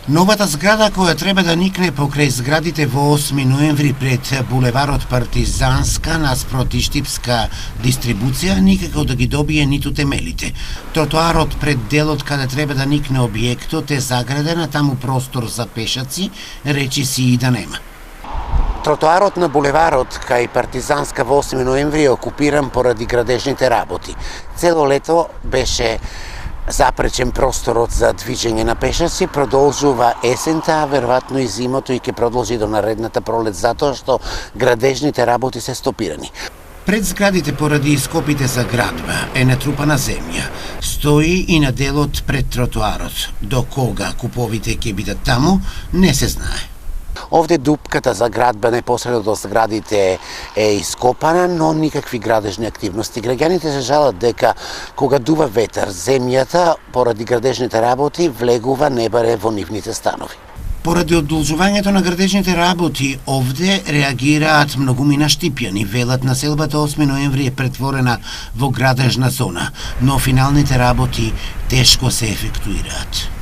Новата зграда која треба да никне покрај зградите во 8 ноември пред булеварот Партизанска наспроти Штипска дистрибуција никако да ги добие ниту темелите. Тротоарот пред делот каде треба да никне објектот е заграден, а таму простор за пешаци речи си и да нема. Тротоарот на булеварот кај Партизанска во 8 ноември е окупиран поради градежните работи. Цело лето беше запречен просторот за движење на пешаци, продолжува есента, а веројатно и зимото и ќе продолжи до наредната пролет затоа што градежните работи се стопирани. Пред зградите поради ископите за градба е натрупана земја. Стои и на делот пред тротоарот. До кога куповите ќе бидат таму, не се знае. Овде дупката за градба непосредно до зградите е ископана, но никакви градежни активности. Граѓаните се жалат дека кога дува ветар, земјата поради градежните работи влегува небаре во нивните станови. Поради одолжувањето на градежните работи, овде реагираат многумина штипјани. Велат населбата 8 ноември е претворена во градежна зона, но финалните работи тешко се ефектуираат.